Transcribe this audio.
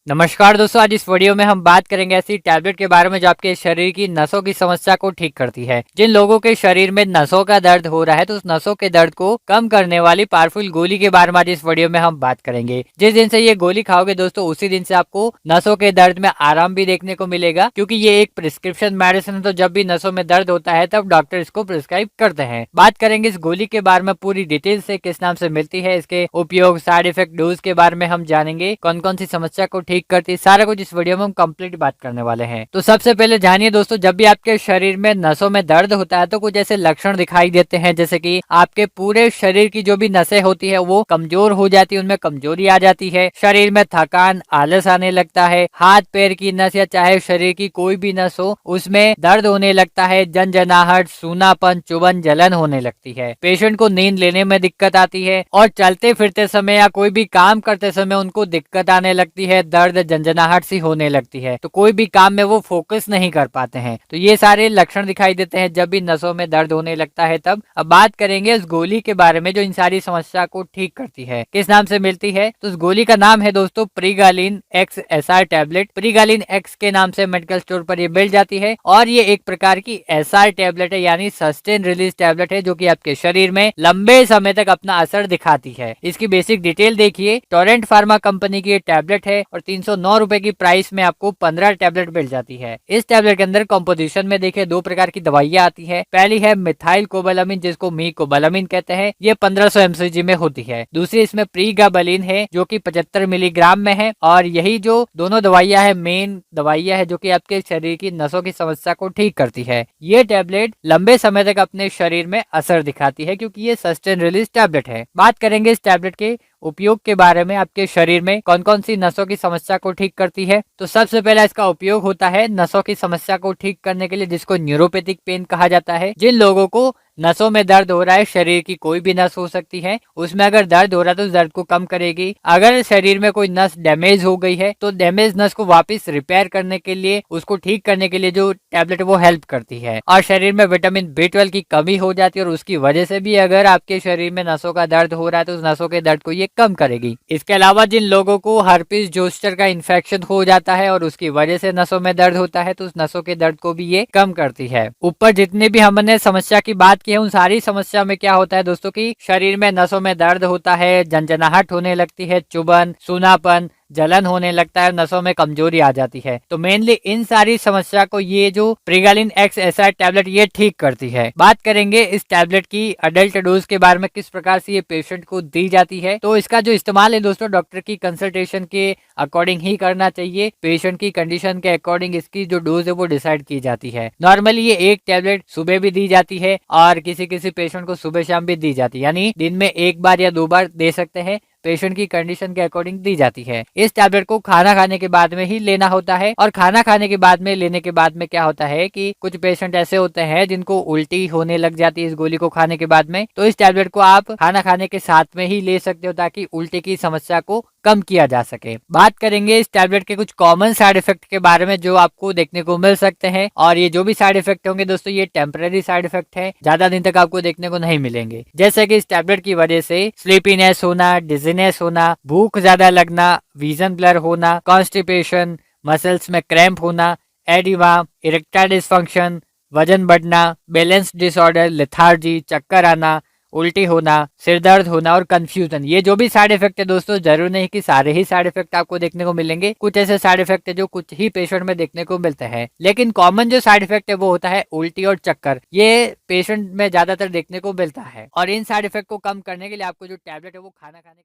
नमस्कार दोस्तों, आज इस वीडियो में हम बात करेंगे ऐसी टैबलेट के बारे में जो आपके शरीर की नसों की समस्या को ठीक करती है। जिन लोगों के शरीर में नसों का दर्द हो रहा है तो उस नसों के दर्द को कम करने वाली पावरफुल गोली के बारे में आज इस वीडियो में हम बात करेंगे। जिस दिन से ये गोली खाओगे दोस्तों, उसी दिन से आपको नसों के दर्द में आराम भी देखने को मिलेगा, क्योंकि ये एक प्रिस्क्रिप्शन मेडिसिन है। तो जब भी नसों में दर्द होता है तब डॉक्टर इसको प्रिस्क्राइब करते हैं। बात करेंगे इस गोली के बारे में पूरी डिटेल से, किस नाम से मिलती है, इसके उपयोग, साइड इफेक्ट, डोज के बारे में हम जानेंगे, कौन कौन सी समस्या को ठीक करती है, सारा कुछ इस वीडियो में हम कंप्लीट बात करने वाले हैं। तो सबसे पहले जानिए दोस्तों, जब भी आपके शरीर में नसों में दर्द होता है तो कुछ ऐसे लक्षण दिखाई देते हैं, जैसे कि आपके पूरे शरीर की जो भी नसें होती है वो कमजोर हो जाती है, उनमें कमजोरी आ जाती है, शरीर में थकान, आलस आने लगता है, हाथ पैर की नस या चाहे शरीर की कोई भी नस हो उसमें दर्द होने लगता है, जनजनाहट, सूनापन, चुभन, जलन होने लगती है, पेशेंट को नींद लेने में दिक्कत आती है और चलते फिरते समय या कोई भी काम करते समय उनको दिक्कत आने लगती है, दर्द, जनजनाहट सी होने लगती है, तो कोई भी काम में वो फोकस नहीं कर पाते हैं। तो ये सारे लक्षण दिखाई देते हैं जब भी नसों में दर्द होने लगता है तब। अब बात करेंगे इस गोली के बारे में जो इन सारी समस्या को ठीक करती है, किस नाम से मिलती है। तो इस गोली का नाम है दोस्तों प्रीगालिन एक्स एसआर टैबलेट। प्रीगालिन एक्स के नाम से मेडिकल स्टोर पर ये मिल जाती है और ये एक प्रकार की एसआर टैबलेट है, यानी सस्टेन रिलीज टैबलेट है, जो कि आपके शरीर में लंबे समय तक अपना असर दिखाती है। इसकी बेसिक डिटेल देखिए, टोरेंट फार्मा कंपनी की ये टैबलेट है और 309 रुपए की प्राइस में आपको 15 टैबलेट मिल जाती है। इस टैबलेट के अंदर कंपोजिशन में देखिए दो प्रकार की दवाइयां आती है। पहली है मिथाइल कोबालामिन, जिसको मी कोबालामिन कहते हैं, ये 1500 mcg में होती है। दूसरी इसमें प्रीगाबलिन है जो कि 75 मिलीग्राम में है, और यही जो दोनों दवाइयां है मेन दवाइयां है जो कि आपके शरीर की नसों की समस्या को ठीक करती है। ये टैबलेट लंबे समय तक अपने शरीर में असर दिखाती है क्योंकि ये सस्टेन रिलीज टैबलेट है। बात करेंगे इस टैबलेट के उपयोग के बारे में, आपके शरीर में कौन कौन सी नसों की समस्या को ठीक करती है। तो सबसे पहला इसका उपयोग होता है नसों की समस्या को ठीक करने के लिए, जिसको न्यूरोपैथिक पेन कहा जाता है। जिन लोगों को नसों में दर्द हो रहा है, शरीर की कोई भी नस हो सकती है, उसमें अगर दर्द हो रहा है तो दर्द को कम करेगी। अगर शरीर में कोई नस डैमेज हो गई है तो डैमेज नस को वापस रिपेयर करने के लिए, उसको ठीक करने के लिए जो टैबलेट वो हेल्प करती है। और शरीर में विटामिन B12 की कमी हो जाती है और उसकी वजह से भी अगर आपके शरीर में नसों का दर्द हो रहा है तो उस नसों के दर्द को ये कम करेगी। इसके अलावा जिन लोगों को हर्पीस जोस्टर का इन्फेक्शन हो जाता है और उसकी वजह से नसों में दर्द होता है तो उस नसों के दर्द को भी ये कम करती है। ऊपर जितने भी हमने समस्या की बात की है उन सारी समस्या में क्या होता है दोस्तों की शरीर में नसों में दर्द होता है, जनजनाहट होने लगती है, चुभन, सूनापन, जलन होने लगता है, नसों में कमजोरी आ जाती है। तो मेनली इन सारी समस्या को ये जो प्रीगालिन एक्स एसआर टैबलेट ये ठीक करती है। बात करेंगे इस टैबलेट की अडल्ट डोज के बारे में, किस प्रकार से ये पेशेंट को दी जाती है। तो इसका जो इस्तेमाल है दोस्तों डॉक्टर की कंसल्टेशन के अकॉर्डिंग ही करना चाहिए। पेशेंट की कंडीशन के अकॉर्डिंग इसकी जो डोज है वो डिसाइड की जाती है। नॉर्मली ये एक टैबलेट सुबह भी दी जाती है और किसी किसी पेशेंट को सुबह शाम भी दी जाती है, यानी दिन में एक बार या 2 बार दे सकते हैं। पेशेंट की कंडीशन के अकॉर्डिंग दी जाती है। इस टैबलेट को खाना खाने के बाद में ही लेना होता है, और खाना खाने के बाद में लेने के बाद में क्या होता है कि कुछ पेशेंट ऐसे होते हैं जिनको उल्टी होने लग जाती है इस गोली को खाने के बाद में। तो इस टैबलेट को आप खाना खाने के साथ में ही ले सकते हो ताकि उल्टी की समस्या को कम किया जा सके। बात करेंगे इस टैबलेट के कुछ कॉमन साइड इफेक्ट के बारे में जो आपको देखने को मिल सकते हैं, और ये जो भी साइड इफेक्ट होंगे दोस्तों ये टेम्परेरी साइड इफेक्ट है, ज्यादा दिन तक आपको देखने को नहीं मिलेंगे। जैसे कि इस टैबलेट की वजह से स्लीपीनेस होना, डिजीनेस होना, भूख ज्यादा लगना, विजन ब्लर होना, कॉन्स्टिपेशन, मसल्स में क्रैम्प होना, एडिमा, इरेक्टाइल डिसफंक्शन, वजन बढ़ना, बैलेंस डिसऑर्डर, लेथार्जी, चक्कर आना, उल्टी होना, सिर दर्द होना और कंफ्यूजन, ये जो भी साइड इफेक्ट है दोस्तों जरूर नहीं कि सारे ही साइड इफेक्ट आपको देखने को मिलेंगे। कुछ ऐसे साइड इफेक्ट है जो कुछ ही पेशेंट में देखने को मिलते हैं, लेकिन कॉमन जो साइड इफेक्ट है वो होता है उल्टी और चक्कर। ये पेशेंट में ज्यादातर देखने को मिलता है, और इन साइड इफेक्ट को कम करने के लिए आपको जो टैबलेट है वो खाना खाने